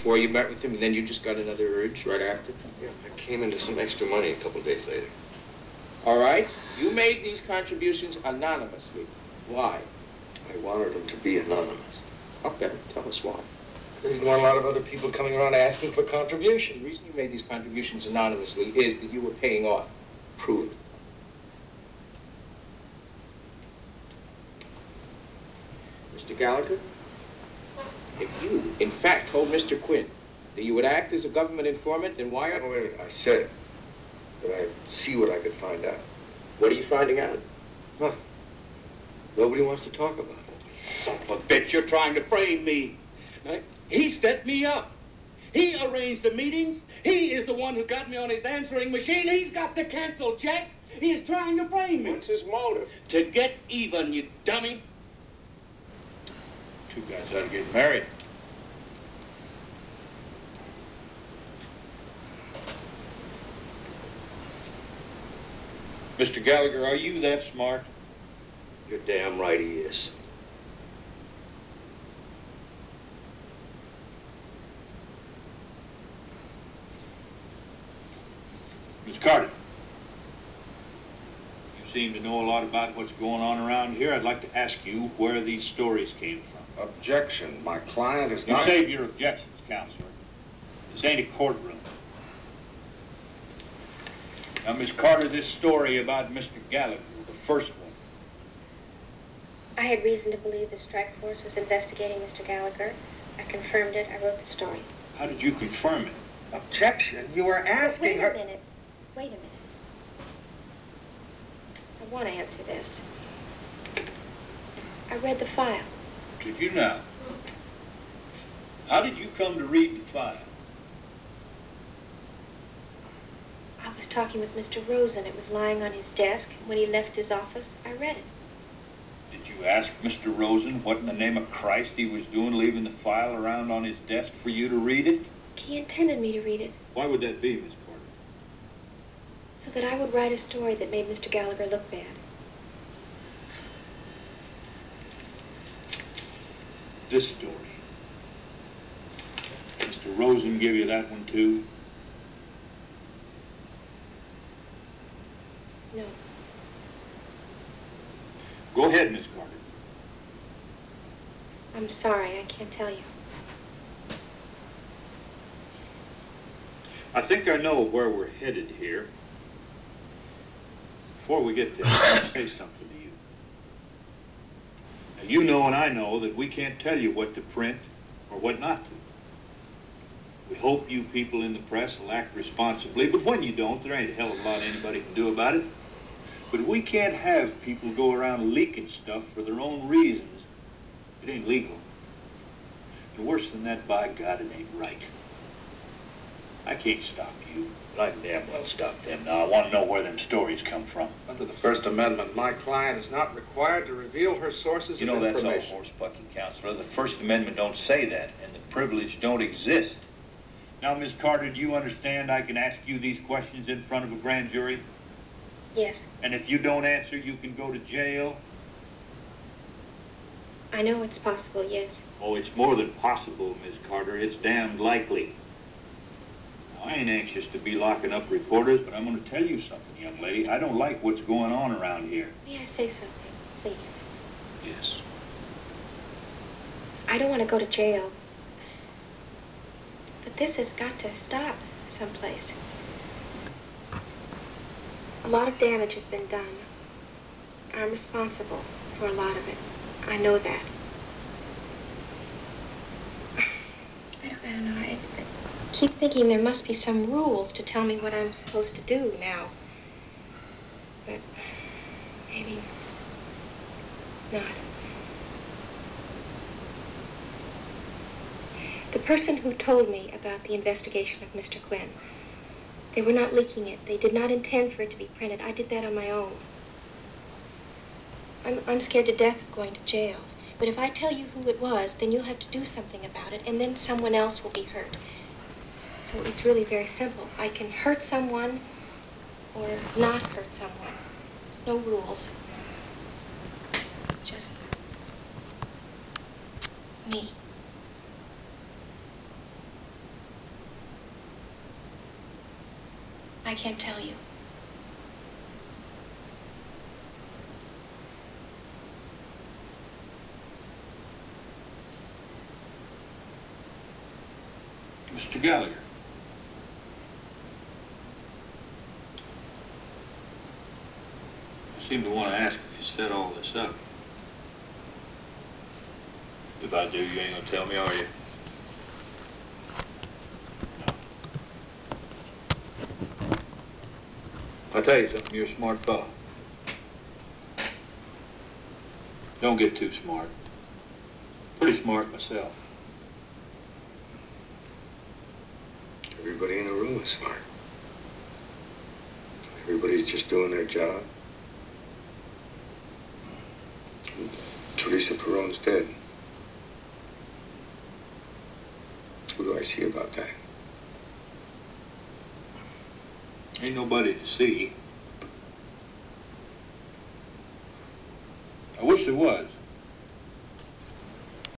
before you met with him, and then you just got another urge right after? Yeah, I came into some extra money a couple days later. All right. You made these contributions anonymously. Why? I wanted them to be anonymous. Okay, tell us why. I didn't want a lot of other people coming around asking for contributions. The reason you made these contributions anonymously is that you were paying off. Prove it. Mr. Gallagher, if you, in fact, told Mr. Quinn that you would act as a government informant, then why... Oh, wait, I said that I'd see what I could find out. What are you finding out? Nothing. Nobody wants to talk about it. Son of a bitch, you're trying to frame me. He set me up. He arranged the meetings. He is the one who got me on his answering machine. He's got the canceled checks. He is trying to frame me. What's his motive? To get even, you dummy. Two guys ought to get married. Mr. Gallagher, are you that smart? You're damn right he is. Miss Carter, you seem to know a lot about what's going on around here. I'd like to ask you where these stories came from. Objection. My client is You not... save your objections, Counselor. This ain't a courtroom. Now, Miss Carter, this story about Mr. Gallagher, the first one. I had reason to believe the strike force was investigating Mr. Gallagher. I confirmed it. I wrote the story. How did you confirm it? Objection. You were asking her... Wait a minute. Wait a minute. I want to answer this. I read the file. Did you now? How did you come to read the file? I was talking with Mr. Rosen. It was lying on his desk. When he left his office, I read it. Did you ask Mr. Rosen what in the name of Christ he was doing leaving the file around on his desk for you to read it? He intended me to read it. Why would that be, Miss Carter? So that I would write a story that made Mr. Gallagher look bad. This story. Mr. Rosen give you that one, too? No. Go ahead, Miss Carter. I'm sorry. I can't tell you. I think I know where we're headed here. Before we get there, I want to say something to you. Now, you know and I know that we can't tell you what to print or what not to. We hope you people in the press will act responsibly, but when you don't, there ain't a hell of a lot anybody can do about it. But we can't have people go around leaking stuff for their own reasons. It ain't legal. And worse than that, by God, it ain't right. I can't stop you, but I can damn well stop them. Now, I want to know where them stories come from. Under the First Amendment, my client is not required to reveal her sources You know, of that's all information. horse-pucking, Counselor. The First Amendment don't say that, and the privilege don't exist. Now, Miss Carter, do you understand I can ask you these questions in front of a grand jury? Yes. And if you don't answer, you can go to jail? I know it's possible, yes. Oh, it's more than possible, Miss Carter. It's damned likely. Now, I ain't anxious to be locking up reporters, but I'm going to tell you something, young lady. I don't like what's going on around here. May I say something, please? Yes. I don't want to go to jail. But this has got to stop someplace. A lot of damage has been done. I'm responsible for a lot of it. I know that. I don't know. I keep thinking there must be some rules to tell me what I'm supposed to do now. But maybe not. The person who told me about the investigation of Mr. Quinn, they were not leaking it. They did not intend for it to be printed. I did that on my own. I'm scared to death of going to jail. But if I tell you who it was, then you'll have to do something about it, and then someone else will be hurt. So it's really very simple. I can hurt someone or not hurt someone. No rules. Just me. I can't tell you. Mr. Gallagher. I seem to want to ask if you set all this up. If I do, you ain't gonna tell me, are you? No. I'll tell you something, you're a smart fellow. Don't get too smart. Pretty smart myself. Everybody in the room is smart. Everybody's just doing their job. Teresa Peron's dead. Who do I see about that? Ain't nobody to see. I wish there was.